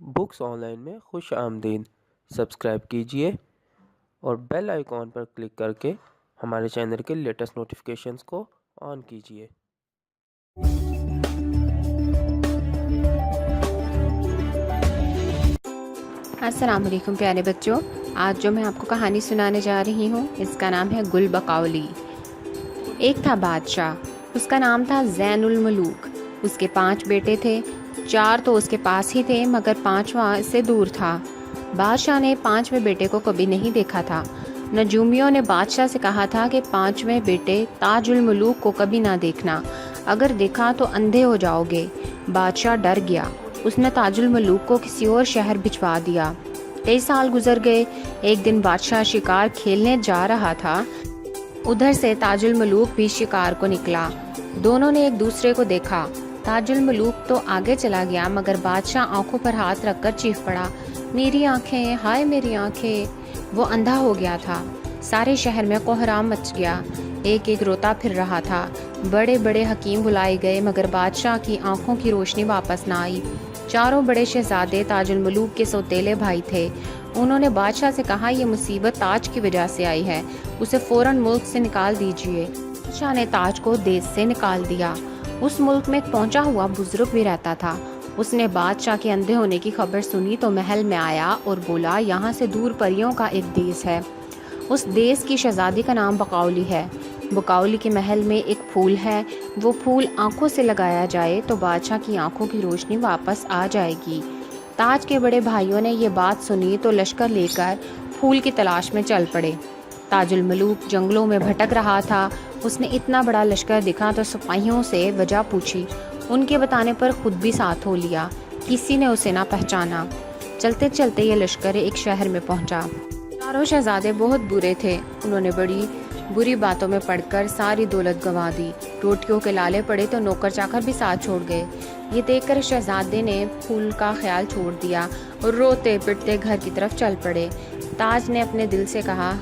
Books online में खुश आमदीद। सब्सक्राइब कीजिए और बेल आइकॉन पर क्लिक करके हमारे चैनल के लेटेस्ट नोटिफिकेशंस को ऑन कीजिए। अस्सलाम वालेकुम प्यारे बच्चों, आज जो मैं आपको कहानी सुनाने जा रही हूँ इसका नाम है गुल बकौली। एक था बादशाह, उसका नाम था ज़ैनुल मलूक। उसके 5 बेटे थे, 4 तो उसके पास ही थे मगर 5वां इससे दूर था। बादशाह ने 5वें बेटे को कभी नहीं देखा था। नजूमियों ने बादशाह से कहा था कि 5वें बेटे ताजुल मलूक को कभी ना देखना, अगर देखा तो अंधे हो जाओगे। बादशाह डर गया, उसने ताजुल मलूक को किसी और शहर भिजवा दिया। कई साल गुजर गए। एक दिन बादशाह शिकार खेलने जा रहा था, उधर से ताजुल मलूक भी शिकार को निकला। दोनों ने एक दूसरे को देखा। ताजुल मलूक तो आगे चला गया मगर बादशाह आंखों पर हाथ रखकर चीख पड़ा, मेरी आंखें, हाय मेरी आंखें। वो अंधा हो गया था। सारे शहर में कोहराम मच गया। एक एक रोता फिर रहा था। बड़े बड़े हकीम बुलाए गए मगर बादशाह की आंखों की रोशनी वापस ना आई। चारों बड़े शहजादे ताजुल मलूक के सौतेले भाई थे। उन्होंने बादशाह से कहा, ये मुसीबत ताज की वजह से आई है, उसे फौरन मुल्क से निकाल दीजिए। बादशाह ने ताज को देश से निकाल दिया। उस मुल्क में एक पहुंचा हुआ बुजुर्ग भी रहता था। उसने बादशाह के अंधे होने की खबर सुनी तो महल में आया और बोला, यहाँ से दूर परियों का एक देश है। उस देश की शहजादी का नाम बकौली है। बकौली के महल में एक फूल है, वो फूल आंखों से लगाया जाए तो बादशाह की आंखों की रोशनी वापस आ जाएगी। ताज के बड़े भाइयों ने ये बात सुनी तो लश्कर लेकर फूल की तलाश में चल पड़े। ताजुल मलूक जंगलों में भटक रहा था। उसने इतना बड़ा लश्कर देखा तो सिपाहियों से वजह पूछी। उनके बताने पर खुद भी साथ हो लिया। किसी ने उसे ना पहचाना। चलते चलते ये लश्कर एक शहर में पहुंचा। चारों शहजादे बहुत बुरे थे। उन्होंने बड़ी बुरी बातों में पड़कर सारी दौलत गंवा दी। रोटियों के लाले पड़े तो नौकर चाकर भी साथ छोड़ गए। ये देखकर शहजादे ने फूल का ख्याल छोड़ दिया और रोते पिटते घर की तरफ चल पड़े। ताज ने अपने दिल से कहा,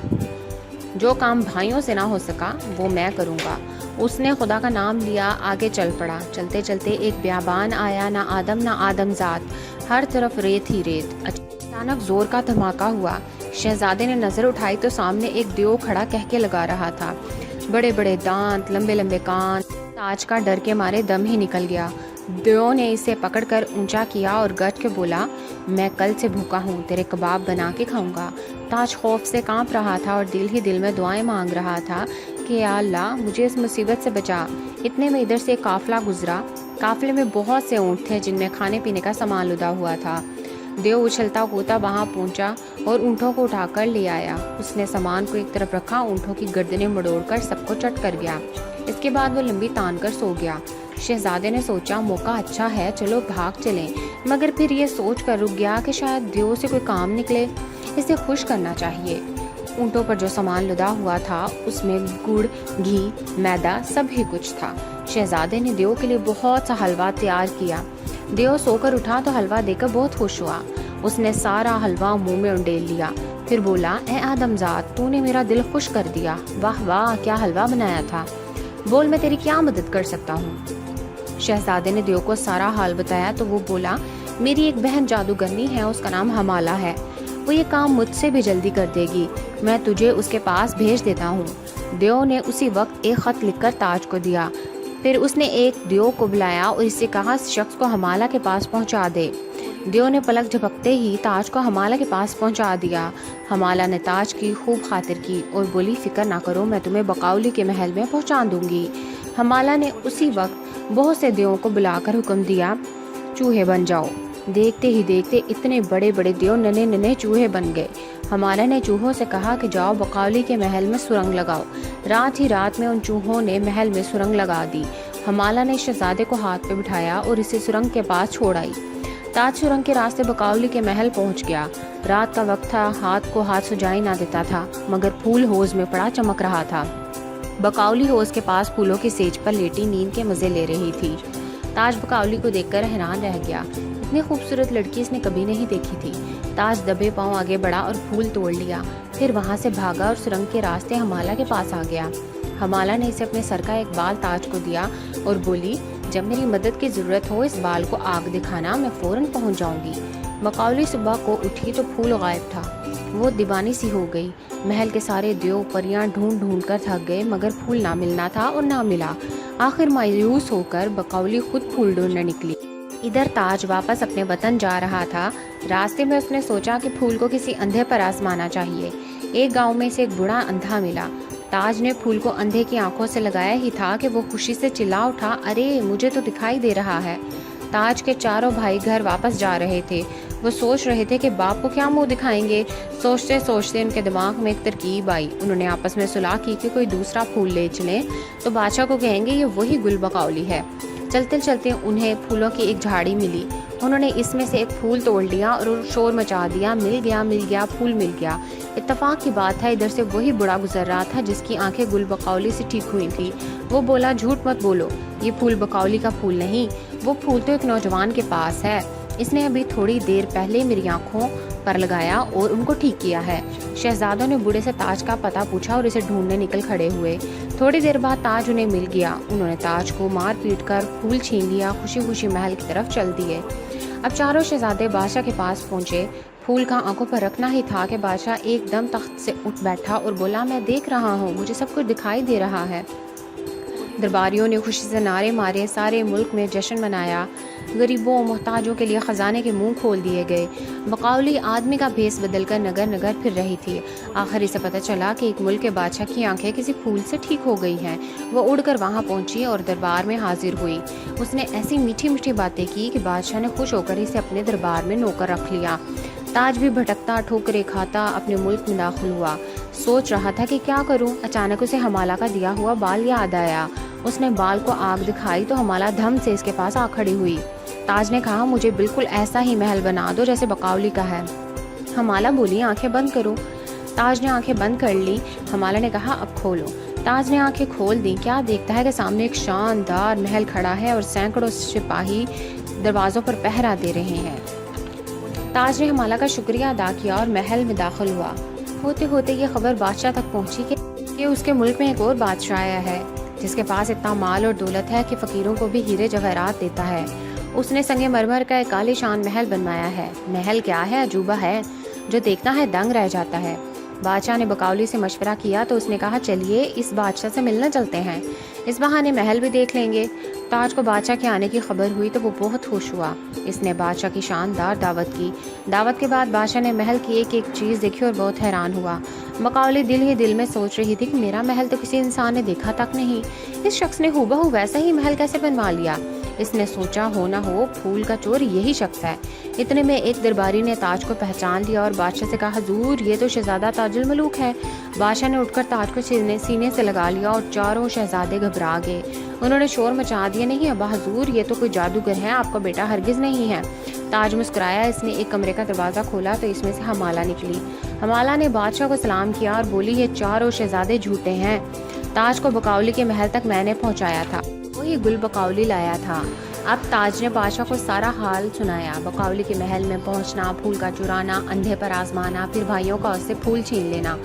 जो काम भाइयों से ना हो सका वो मैं करूँगा। उसने खुदा का नाम लिया, आगे चल पड़ा। चलते चलते एक बियाबान आया, ना आदम ना आदमजात, हर तरफ रेत ही रेत। अचानक जोर का धमाका हुआ। शहजादे ने नजर उठाई तो सामने एक देव खड़ा कह के लगा रहा था। बड़े बड़े दांत, लंबे लंबे कान। ताज का डर के मारे दम ही निकल गया। देव ने इसे पकड़कर ऊंचा किया और गज के बोला, मैं कल से भूखा हूँ, तेरे कबाब बना के खाऊंगा। ताज खौफ से कांप रहा था और दिल ही दिल में दुआएं मांग रहा था कि या अल्लाह मुझे इस मुसीबत से बचा। इतने में इधर से एक काफिला गुजरा। काफिले में बहुत से ऊँट थे जिनमें खाने पीने का सामान लुदा हुआ था। देव उछलता कूदता वहां पहुंचा और ऊँटों को उठाकर ले आया। उसने सामान को एक तरफ रखा, ऊँटों की गर्दनें मड़ोड़कर सबको चट कर गया। इसके बाद वो लंबी तान कर सो गया। शहजादे ने सोचा, मौका अच्छा है, चलो भाग चलें। मगर फिर ये सोच कर रुक गया कि शायद देव से कोई काम निकले, इसे खुश करना चाहिए। ऊँटों पर जो सामान लुदा हुआ था उसमें गुड़, घी, मैदा सभी कुछ था। शहजादे ने देव के लिए बहुत सा हलवा तैयार किया। देव सोकर उठा तो हलवा देकर बहुत खुश हुआ। उसने सारा हलवा मुंह में उंडेल लिया। फिर बोला, ए आदमजात, तूने मेरा दिल खुश कर दिया। वाह वाह, क्या हलवा बनाया था। बोल, मैं तेरी क्या मदद कर सकता हूँ। शहजादे ने देव को सारा हाल बताया तो वो बोला, मेरी एक बहन जादूगरनी है, उसका नाम हमाला है। वो ये काम मुझसे भी जल्दी कर देगी। मैं तुझे उसके पास भेज देता हूँ। देव ने उसी वक्त एक खत लिखकर ताज को दिया। फिर उसने एक देव को बुलाया और इससे कहा, इस शख्स को हमाला के पास पहुंचा दे। देव ने पलक झपकते ही ताज को हमाला के पास पहुंचा दिया। हमाला ने ताज की खूब खातिर की और बोली, फिक्र ना करो, मैं तुम्हें बकौली के महल में पहुंचा दूंगी। हमाला ने उसी वक्त बहुत से देवों को बुलाकर हुक्म दिया, चूहे बन जाओ। देखते ही देखते इतने बड़े बड़े देव नन्हे नन्हे चूहे बन गए। हमाला ने चूहों से कहा कि जाओ बकौली के महल में सुरंग लगाओ। रात ही रात में उन चूहों ने महल में सुरंग लगा दी। हमाला ने शहजादे को हाथ पे बिठाया और इसे सुरंग के पास छोड़ आई। ताज सुरंग के रास्ते बकौली के महल पहुंच गया। रात का वक्त था, हाथ को हाथ सुझाई ना देता था मगर फूल होज में पड़ा चमक रहा था। बकौली होज के पास फूलों की सेज पर लेटी नींद के मजे ले रही थी। ताज बकौली को देखकर हैरान रह गया। इतनी खूबसूरत लड़की इसने कभी नहीं देखी थी। ताज दबे पांव आगे बढ़ा और फूल तोड़ लिया। फिर वहां से भागा और सुरंग के रास्ते हमाला के पास आ गया। हमाला ने इसे अपने सर का एक बाल ताज को दिया और बोली, जब मेरी मदद की जरूरत हो इस बाल को आग दिखाना, मैं फौरन पहुंच जाऊंगी। बकौली सुबह को उठी तो फूल गायब था। वो दीवानी सी हो गई। महल के सारे देव परियां ढूंढ ढूंढ कर थक गए, मगर फूल ना मिलना था और ना मिला। आखिर मायूस होकर बकौली खुद फूल ढूंढने निकली। इधर ताज वापस अपने वतन जा रहा था। रास्ते में उसने सोचा कि फूल को किसी अंधे पर आजमाना चाहिए। एक गांव में से एक बूढ़ा अंधा मिला। ताज ने फूल को अंधे की आंखों से लगाया ही था कि वो खुशी से चिल्ला उठा, अरे मुझे तो दिखाई दे रहा है। ताज के चारों भाई घर वापस जा रहे थे। वो सोच रहे थे कि बाप को क्या मुंह दिखाएंगे। सोचते सोचते उनके दिमाग में एक तरकीब आई। उन्होंने आपस में सुलह की कि कोई दूसरा फूल ले चलें तो बादशाह को कहेंगे ये वही गुल बकौली है। चलते चलते उन्हें फूलों की एक झाड़ी मिली। उन्होंने इसमें से एक फूल तोड़ लिया और शोर मचा दिया, मिल गया, फूल मिल गया। इत्तेफाक की बात है, इधर से वही बूढ़ा गुजर रहा था जिसकी आंखें गुल बकौली से ठीक हुई थी। वो बोला, झूठ मत बोलो, ये फूल बकौली का फूल नहीं, वो फूल तो एक नौजवान के पास है। इसने अभी थोड़ी देर पहले मेरी आंखों पर लगाया और उनको ठीक किया है। शहजादों ने बूढ़े से ताज का पता पूछा और इसे ढूंढने निकल खड़े हुए। थोड़ी देर बाद ताज उन्हें मिल गया। उन्होंने ताज को मार पीट कर फूल छीन लिया। खुशी खुशी महल की तरफ चल दिए। अब चारों शहजादे बादशाह के पास पहुंचे। फूल का आंखों पर रखना ही था कि बादशाह एकदम तख्त से उठ बैठा और बोला, मैं देख रहा हूँ, मुझे सब कुछ दिखाई दे रहा है। दरबारियों ने खुशी से नारे मारे। सारे मुल्क में जश्न मनाया। गरीबों मोहताजों के लिए खजाने के मुंह खोल दिए गए। बकौली आदमी का भेस बदलकर नगर नगर फिर रही थी। आखिर इसे पता चला कि एक मुल्क के बादशाह की आंखें किसी फूल से ठीक हो गई हैं। वो उड़कर वहां पहुंची और दरबार में हाजिर हुई। उसने ऐसी मीठी मीठी बातें की कि बादशाह ने खुश होकर इसे अपने दरबार में नौकर रख लिया। ताज भी भटकता ठोकरें खाता अपने मुल्क में दाखिल हुआ। सोच रहा था कि क्या करूं। अचानक उसे हमाला का दिया हुआ बाल याद आया। उसने बाल को आग दिखाई तो हमाला धम से इसके पास आ खड़ी हुई। ताज ने कहा, मुझे बिल्कुल ऐसा ही महल बना दो जैसे बकौली का है। हमाला बोली, आंखें बंद करो। ताज ने आंखें बंद कर ली। हमाला ने कहा, अब खोलो। ताज ने आंखें खोल दी। क्या देखता है कि सामने एक शानदार महल खड़ा है और सैकड़ों सिपाही दरवाजों पर पहरा दे रहे हैं। ताज ने हमाला का शुक्रिया अदा किया और महल में दाखिल हुआ। होते होते ये खबर बादशाह तक पहुंची कि उसके मुल्क में एक और बादशाह आया है जिसके पास इतना माल और दौलत है कि फ़कीरों को भी हीरे जवाहरात देता है। उसने संगे मरमर का एक आलीशान महल बनवाया है। महल क्या है, अजूबा है, जो देखता है दंग रह जाता है। बादशाह ने बकौली से मशवरा किया तो उसने कहा, चलिए इस बादशाह से मिलना चलते हैं, इस बहाने महल भी देख लेंगे। ताज को बादशाह के आने की खबर हुई तो वो बहुत खुश हुआ। इसने बादशाह की शानदार दावत की। दावत के बाद बादशाह ने महल की एक एक चीज़ देखी और बहुत हैरान हुआ। बकौली दिल ही दिल में सोच रही थी कि मेरा महल तो किसी इंसान ने देखा तक नहीं, इस शख्स ने हूबहू वैसा ही महल कैसे बनवा लिया। इसने सोचा, हो ना हो फूल का चोर यही शख्स है। इतने में एक दरबारी ने ताज को पहचान लिया और बादशाह से कहा, हुजूर ये तो शहजादा ताजुल मलूक है। बादशाह ने उठकर ताज को सीने से लगा लिया और चारों शहजादे घबरा गए। उन्होंने शोर मचा दिया, नहीं अब्बा हुजूर, ये तो कोई जादूगर है, आपका बेटा हरगिज नहीं है। ताज मुस्कुराया। इसने एक कमरे का दरवाज़ा खोला तो इसमें से हमाला निकली। हमाला ने बादशाह को सलाम किया और बोली, ये चारों शहजादे झूठे हैं। ताज को बकौली के महल तक मैंने पहुंचाया था, वो ये गुल बकौली लाया था। अब ताज ने बादशाह को सारा हाल सुनाया। बकौली के महल में पहुंचना, फूल का चुराना, अंधे पर आजमाना, फिर भाइयों का उससे फूल छीन लेना।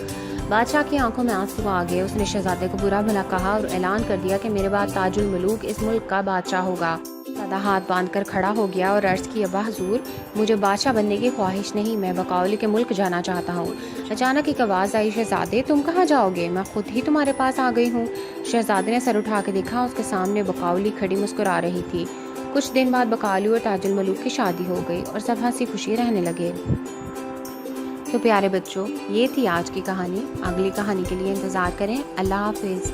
बादशाह की आंखों में आंसू आ गए। उसने शहजादे को बुरा भला कहा और ऐलान कर दिया कि मेरे बाद ताजुल मलूक इस मुल्क का बादशाह होगा। दादा हाथ बांधकर खड़ा हो गया और अर्ज की, अब्बा हुजूर, मुझे बादशाह बनने की ख्वाहिश नहीं, मैं बकौली के मुल्क जाना चाहता हूँ। अचानक एक आवाज़ आई, शहजादे तुम कहाँ जाओगे, मैं खुद ही तुम्हारे पास आ गई हूँ। शहजादे ने सर उठा के देखा, उसके सामने बकौली खड़ी मुस्कुरा रही थी। कुछ दिन बाद बकौली और ताजुल मलूक की शादी हो गई और सब हंसी खुशी रहने लगे। तो प्यारे बच्चों, ये थी आज की कहानी। अगली कहानी के लिए इंतज़ार करें। अल्लाह हाफिज़।